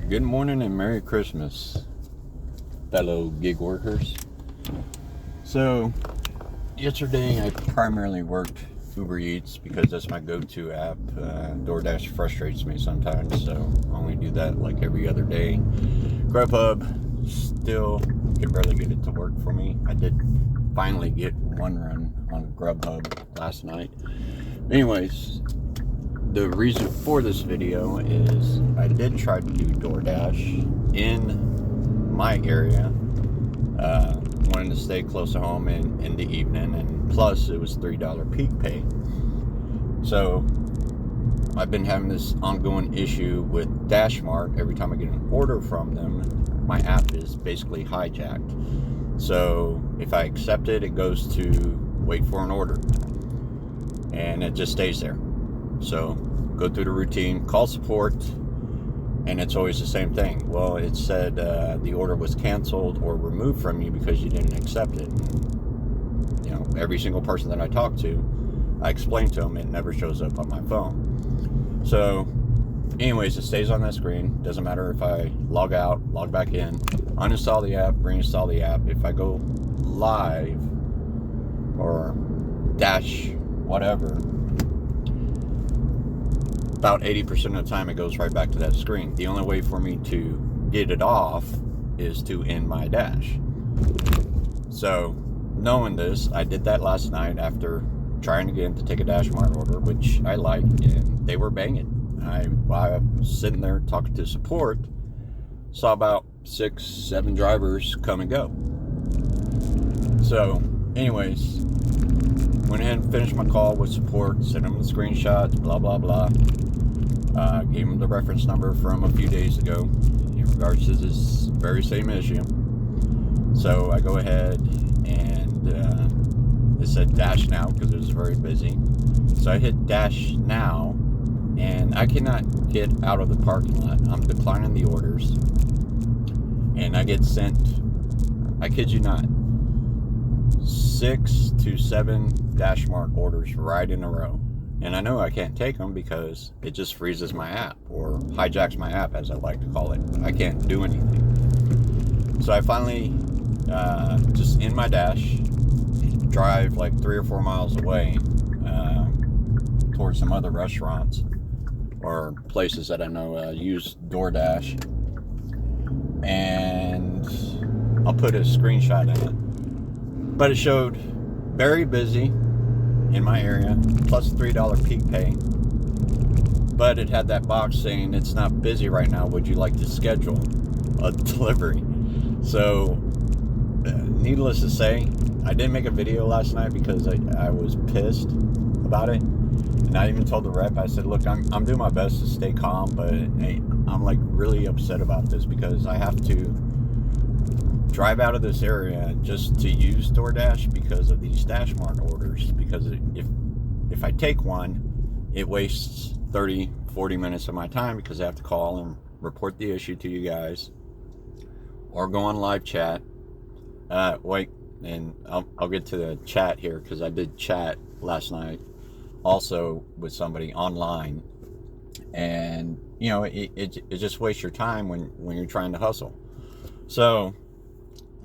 Good morning and Merry Christmas, fellow gig workers. So, yesterday I primarily worked Uber Eats because that's my go-to app. DoorDash frustrates me sometimes, so I only do that like every other day. Grubhub, still can barely get it to work for me. I did finally get one run on Grubhub last night. Anyways, the reason for this video is I did try to do DoorDash in my area. Wanted to stay close to home in the evening, and plus it was $3 peak pay. So I've been having this ongoing issue with Dashmart. Every time I get an order from them, my app is basically hijacked. So if I accept it, it goes to wait for an order, and it just stays there. So go through the routine, call support, and it's always the same thing. Well, it said the order was canceled or removed from you because you didn't accept it. And, every single person that I talk to, I explain to them it never shows up on my phone. So anyways, it stays on that screen. Doesn't matter if I log out, log back in, uninstall the app, reinstall the app. If I go live or dash whatever, about 80% of the time it goes right back to that screen. The only way for me to get it off is to end my dash. So knowing this, I did that last night after trying again to take a Dashmart order, which I like, and they were banging. While I was sitting there talking to support, saw about 6-7 drivers come and go. So anyways, went ahead and finished my call with support, sent them the screenshots, blah blah blah. Gave them the reference number from a few days ago in regards to this very same issue. So I go ahead and it said dash now because it was very busy. So I hit dash now, and I cannot get out of the parking lot. I'm declining the orders, and I get sent, I kid you not, 6 to 7 Dashmart orders right in a row. And I know I can't take them because it just freezes my app, or hijacks my app, as I like to call it. I can't do anything. So I finally just in my dash, drive like 3 or 4 miles away towards some other restaurants or places that I know use DoorDash. And I'll put a screenshot in it. But it showed very busy in my area, plus $3 peak pay. But it had that box saying it's not busy right now. Would you like to schedule a delivery? So, needless to say, I didn't make a video last night because I was pissed about it. And I even told the rep, I said, look, I'm doing my best to stay calm, but I'm like really upset about this because I have to drive out of this area just to use DoorDash because of these Dashmart orders. Because if I take one, it wastes 30-40 minutes of my time because I have to call and report the issue to you guys or go on live chat. Wait, and I'll get to the chat here because I did chat last night also with somebody online, and it just wastes your time when you're trying to hustle. So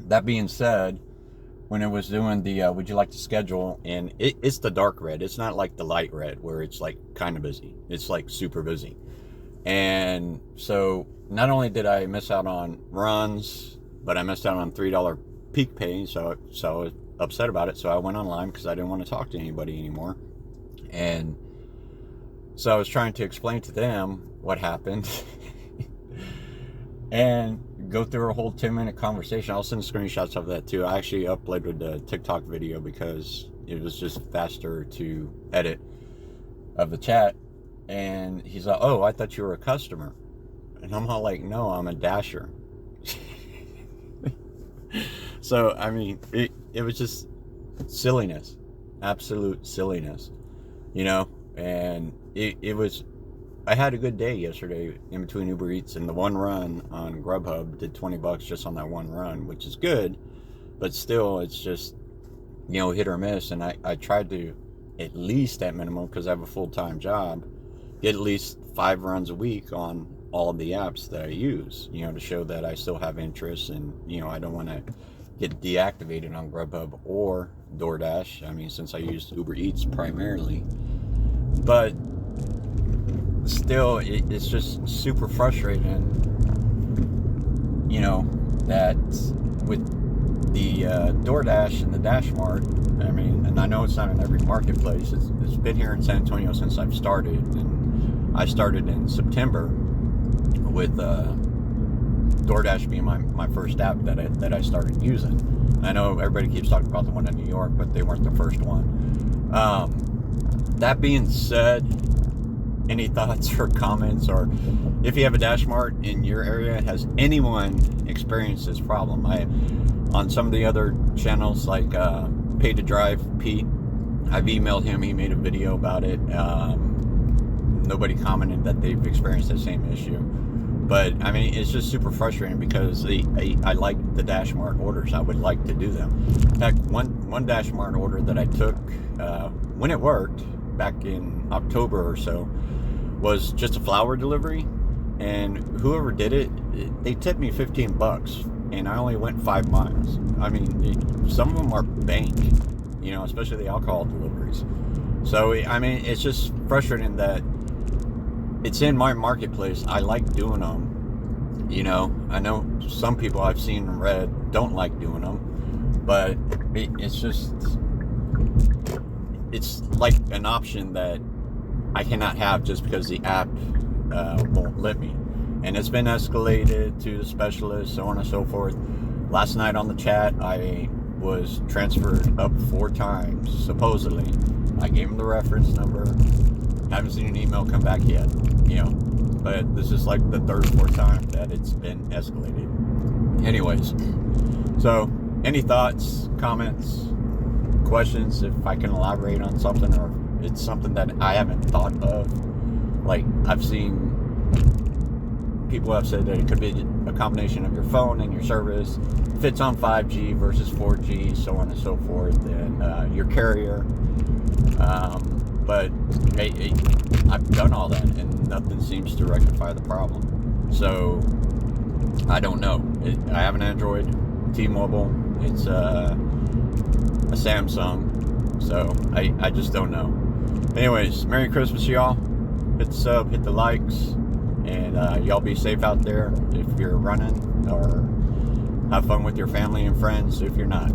that being said, when it was doing the would you like to schedule, and it's the dark red, it's not like the light red where it's like kind of busy, it's like super busy. And so not only did I miss out on runs, but I missed out on $3 peak pay. So I was upset about it, so I went online because I didn't want to talk to anybody anymore. And so I was trying to explain to them what happened and go through a whole 10-minute conversation. I'll send screenshots of that too. I actually uploaded the TikTok video because it was just faster to edit of the chat. And he's like, oh, I thought you were a customer. And I'm all like, no, I'm a dasher. So I mean, it was just silliness, absolute silliness, and it was, I had a good day yesterday in between Uber Eats and the one run on Grubhub. Did $20 just on that one run, which is good, but still, it's just, hit or miss. And I tried to, at least at minimum, because I have a full-time job, get at least 5 runs a week on all of the apps that I use, to show that I still have interest, and I don't want to get deactivated on Grubhub or DoorDash. I mean, since I use Uber Eats primarily, but still, it's just super frustrating, that with the DoorDash and the Dashmart, I mean, and I know it's not in every marketplace. It's been here in San Antonio since I've started, and I started in September with DoorDash being my first app that I started using. I know everybody keeps talking about the one in New York, but they weren't the first one. That being said, any thoughts or comments, or if you have a Dashmart in your area, has anyone experienced this problem? On some of the other channels, like Pay to Drive Pete, I've emailed him, he made a video about it. Nobody commented that they've experienced the same issue. But I mean, it's just super frustrating because I like the Dashmart orders. I would like to do them. In fact, one Dashmart order that I took when it worked back in October or so was just a flower delivery, and whoever did it, they tipped me $15, and I only went 5 miles. I mean, some of them are bank, especially the alcohol deliveries. So I mean, it's just frustrating that it's in my marketplace. I like doing them. I know some people I've seen and read don't like doing them, but it's like an option that I cannot have just because the app won't let me. And it's been escalated to the specialist, so on and so forth. Last night on the chat, I was transferred up 4 times, supposedly. I gave him the reference number. Haven't seen an email come back yet, but this is like the 3rd or 4th time that it's been escalated. Anyways, so any thoughts, comments, questions, if I can elaborate on something, or it's something that I haven't thought of. Like, I've seen people have said that it could be a combination of your phone and your service, if it's on 5G versus 4G, so on and so forth, and your carrier. But I've done all that, and nothing seems to rectify the problem. So I don't know. I have an Android, T-Mobile. It's a Samsung. So I just don't know. Anyways, Merry Christmas, y'all. Hit the sub, hit the likes, and y'all be safe out there if you're running, or have fun with your family and friends if you're not.